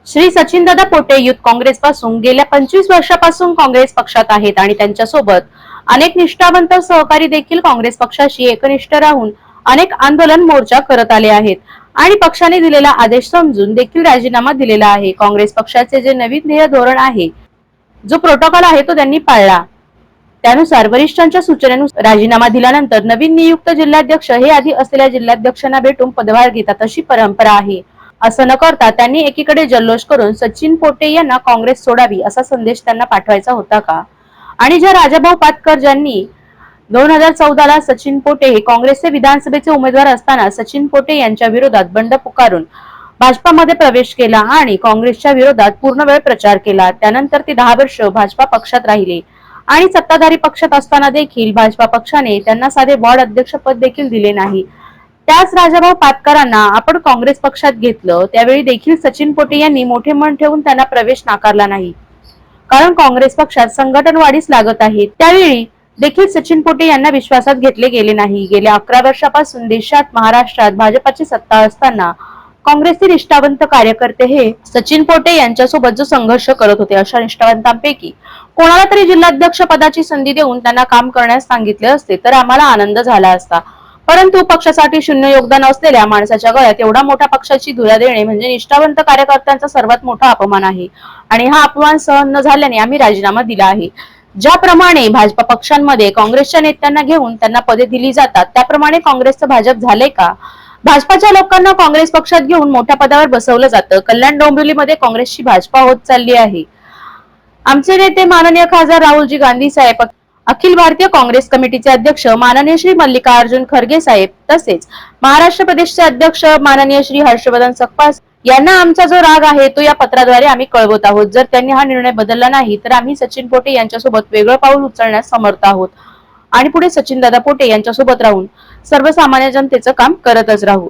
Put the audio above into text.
Shri सचिनदादा Pote youth Congress पासून गेल्या 25 वर्षापासून काँग्रेस पक्षात आहेत आणि त्यांच्यासोबत अनेक निष्ठावंत सहकारी देखील काँग्रेस पक्षाशी एकनिष्ठ राहून अनेक आंदोलन मोर्चा करत आले आहेत आणि पक्षाने दिलेला आदेश समजून देखील राजीनामा दिलेला आहे। काँग्रेस पक्षाचे जे नवीन ध्येय धोरण आहे, जो प्रोटोकॉल आहे तो त्यांनी पाळला। त्यानुसार वरिष्ठांच्या सूचनेनुसार राजीनामा दिल्यानंतर नवीन नियुक्त जिल्हाध्यक्ष हे आधी असलेल्या जिल्हाध्यक्षांना भेटून पदभार घेतात अशी परंपरा आहे। असं न करता त्यांनी एकीकडे जल्लोष करून सचिन पोटे यांना काँग्रेस सोडावी असा संदेश त्यांना पाठवायचा होता का? आणि ज्या राजाभाऊ पाटकर ज्यांनी 2014 ला सचिन पोटे हे काँग्रेसचे विधानसभेचे उमेदवार असताना सचिन पोटे यांच्या विरोधात बंड पुकारून भाजपामध्ये प्रवेश केला आणि काँग्रेसच्या विरोधात पूर्ण वेळ प्रचार केला। त्यानंतर ते 10 वर्ष भाजपा पक्षात राहिले आणि सत्ताधारी पक्षात असताना देखील भाजपा पक्षाने त्यांना साधे वॉर्ड अध्यक्ष पद देखील दिले नाही। त्याच राजाभाऊ पाटकरांना आपण काँग्रेस पक्षात घेतलं, त्यावेळी देखील सचिन पोटे यांनी मोठे मन ठेवून त्यांना प्रवेश नाकारला नाही, कारण काँग्रेस पक्षात संघटनवाढीस लागत आहे। त्यावेळी देखील सचिन पोटे यांना विश्वासात घेतले गेले नाही। गेल्या 11 वर्षापासून देशात महाराष्ट्रात भाजपाची सत्ता असताना काँग्रेसचे निष्ठावंत कार्यकर्ते हे सचिन पोटे यांच्यासोबत जो संघर्ष करत होते, अशा निष्ठावंतांपैकी कोणाला तरी जिल्हाध्यक्ष पदाची संधी देऊन त्यांना काम करण्यास सांगितले असते तर आम्हाला आनंद झाला असता। परंतु पक्षासाठी शून्य योगदान असलेल्या माणसाच्या गळ्यात एवढा मोठा पक्षाची धुरा देणे म्हणजे निष्ठावंत कार्यकर्त्यांचा सर्वात मोठा अपमान आहे आणि हा अपमान सहन न झाल्याने आम्ही राजीनामा दिला आहे। ज्याप्रमाणे भाजपा पक्षांमध्ये काँग्रेसच्या नेत्यांना घेऊन त्यांना पदे दिली जातात, त्याप्रमाणे काँग्रेसचं भाजप झाले का? भाजपाच्या लोकांना काँग्रेस पक्षात घेऊन मोठ्या पदावर बसवलं जातं। कल्याण डोंबिवलीमध्ये काँग्रेसची भाजपा होत चालली आहे। आमचे नेते माननीय खासदार राहुलजी गांधी साहेब, अखिल भारतीय काँग्रेस कमिटीचे अध्यक्ष माननीय श्री मल्लिकार्जुन खरगे साहेब, तसेच महाराष्ट्र प्रदेशचे अध्यक्ष माननीय श्री हर्षवर्धन सकपाळ यांना आमचा जो राग आहे तो या पत्राद्वारे आम्ही कळवत आहोत। जर त्यांनी हा निर्णय बदलला नाही तर आम्ही सचिन पोटे यांच्यासोबत वेगळं पाऊल उचलण्यास समर्थ आहोत आणि पुढे सचिनदादा पोटे यांच्यासोबत राहून सर्वसामान्य जनतेचं काम करतच राहू।